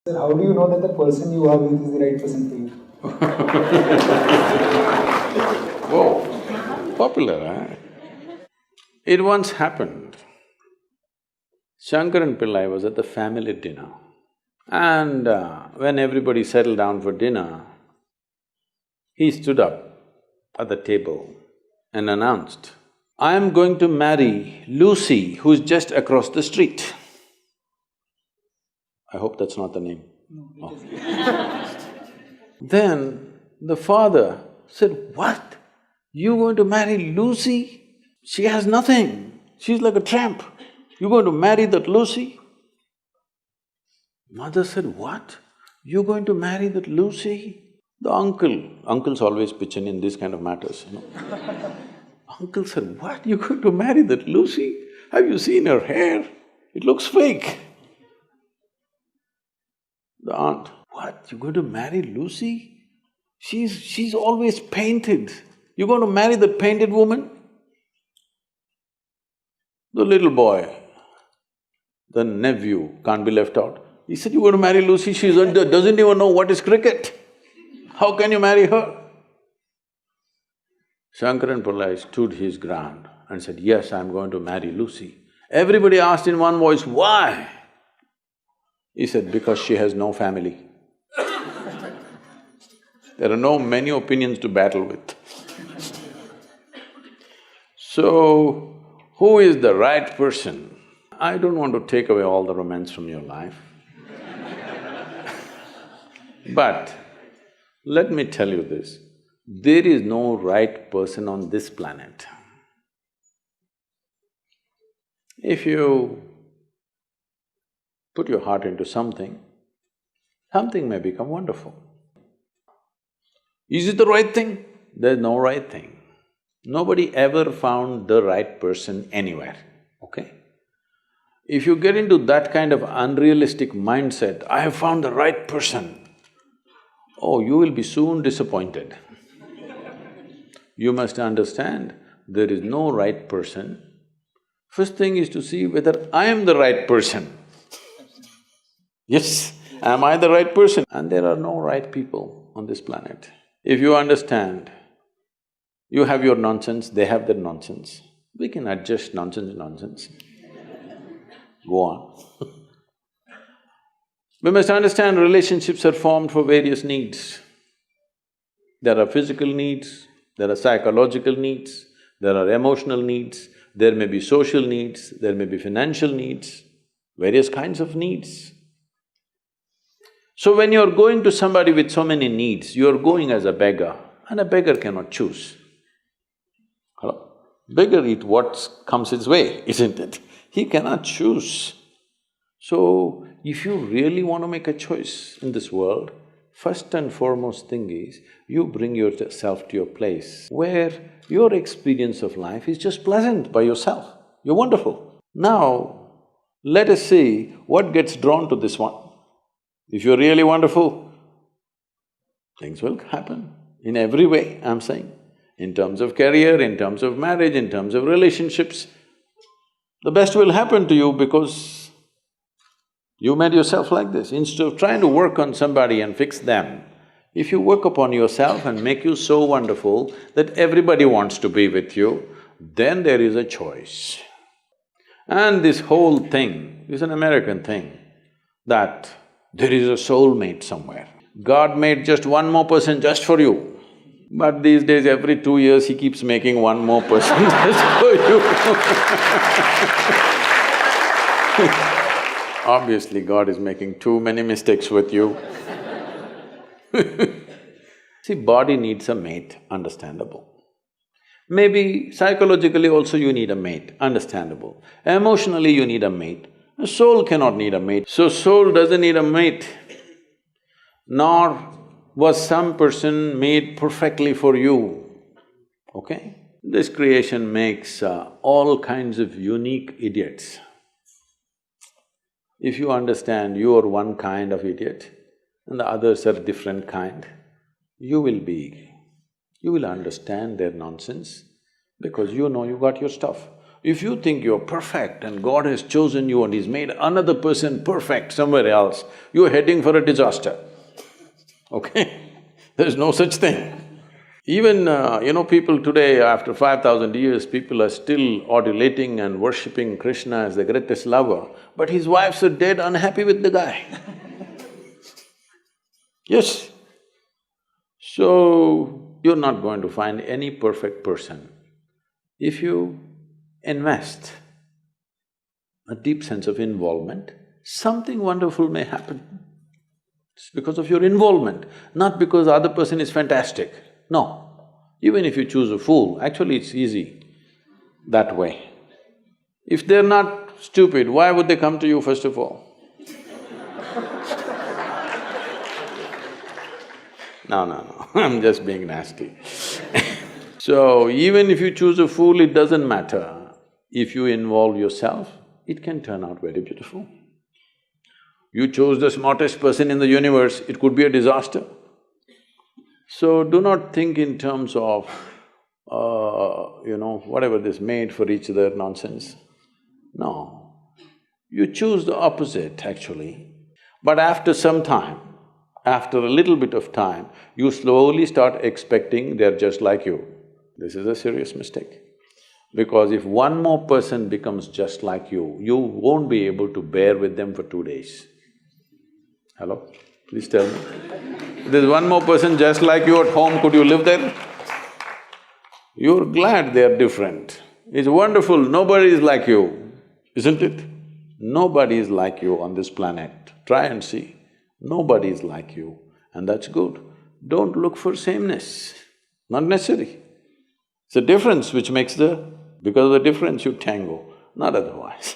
Sir, how do you know that the person you are with is the right person for you? Whoa, popular, eh? It once happened. Shankaran Pillai was at the family dinner, and when everybody settled down for dinner, he stood up at the table and announced, "I am going to marry Lucy, who's just across the street." I hope that's not the name. No, it is. Then the father said, "What? You going to marry Lucy? She has nothing. She's like a tramp. You're going to marry that Lucy?" Mother said, "What? You're going to marry that Lucy?" The uncles always pitch in these kind of matters, you know. Uncle said, "What? You're going to marry that Lucy? Have you seen her hair? It looks fake." The aunt, "What? You're going to marry Lucy? She's always painted. You're going to marry that painted woman?" The little boy, the nephew, can't be left out. He said, "You're going to marry Lucy, she doesn't even know what is cricket. How can you marry her?" Shankaran Pillai stood his ground and said, "Yes, I'm going to marry Lucy." Everybody asked in one voice, "Why?" He said, "Because she has no family." There are no many opinions to battle with. So, who is the right person? I don't want to take away all the romance from your life. But let me tell you this, there is no right person on this planet. If you put your heart into something, something may become wonderful. Is it the right thing? There's no right thing. Nobody ever found the right person anywhere, okay? If you get into that kind of unrealistic mindset, "I have found the right person," oh, you will be soon disappointed. You must understand, there is no right person. First thing is to see whether I am the right person. Yes, am I the right person? And there are no right people on this planet. If you understand, you have your nonsense, they have their nonsense, we can adjust nonsense. Go on. We must understand relationships are formed for various needs. There are physical needs, there are psychological needs, there are emotional needs, there may be social needs, there may be financial needs, various kinds of needs. So when you're going to somebody with so many needs, you're going as a beggar, and a beggar cannot choose. Hello? Beggar eat what comes his way, isn't it? He cannot choose. So, if you really want to make a choice in this world, first and foremost thing is, you bring yourself to your place where your experience of life is just pleasant by yourself. You're wonderful. Now, let us see what gets drawn to this one. If you're really wonderful, things will happen in every way, I'm saying. In terms of career, in terms of marriage, in terms of relationships, the best will happen to you because you made yourself like this. Instead of trying to work on somebody and fix them, if you work upon yourself and make you so wonderful that everybody wants to be with you, then there is a choice. And this whole thing is an American thing, that there is a soulmate somewhere. God made just one more person just for you. But these days, every 2 years, he keeps making one more person just for you. Obviously, God is making too many mistakes with you. See, body needs a mate, understandable. Maybe psychologically also you need a mate, understandable. Emotionally you need a mate. A soul cannot need a mate. So soul doesn't need a mate, nor was some person made perfectly for you, okay? This creation makes all kinds of unique idiots. If you understand you are one kind of idiot and the others are different kind, you will understand their nonsense because you know you got your stuff. If you think you're perfect and God has chosen you and He's made another person perfect somewhere else, you're heading for a disaster, okay? There's no such thing. Even, people today, after 5,000 years, people are still adulating and worshipping Krishna as the greatest lover, but his wives are dead unhappy with the guy. Yes. So, you're not going to find any perfect person. If you invest a deep sense of involvement, something wonderful may happen. It's because of your involvement, not because the other person is fantastic. No. Even if you choose a fool, actually it's easy that way. If they're not stupid, why would they come to you first of all? No, I'm just being nasty. So, even if you choose a fool, it doesn't matter. If you involve yourself, it can turn out very beautiful. You chose the smartest person in the universe, it could be a disaster. So, do not think in terms of, whatever this made for each other nonsense. No. You choose the opposite actually, but after some time, after a little bit of time, you slowly start expecting they're just like you. This is a serious mistake. Because if one more person becomes just like you won't be able to bear with them for 2 days. Hello? Please tell me. If there's one more person just like you at home, could you live there? You're glad they're different. It's wonderful, nobody is like you, isn't it? Nobody is like you on this planet. Try and see. Nobody is like you, and that's good. Don't look for sameness, not necessary. It's a difference which makes the… because of the difference you tango, not otherwise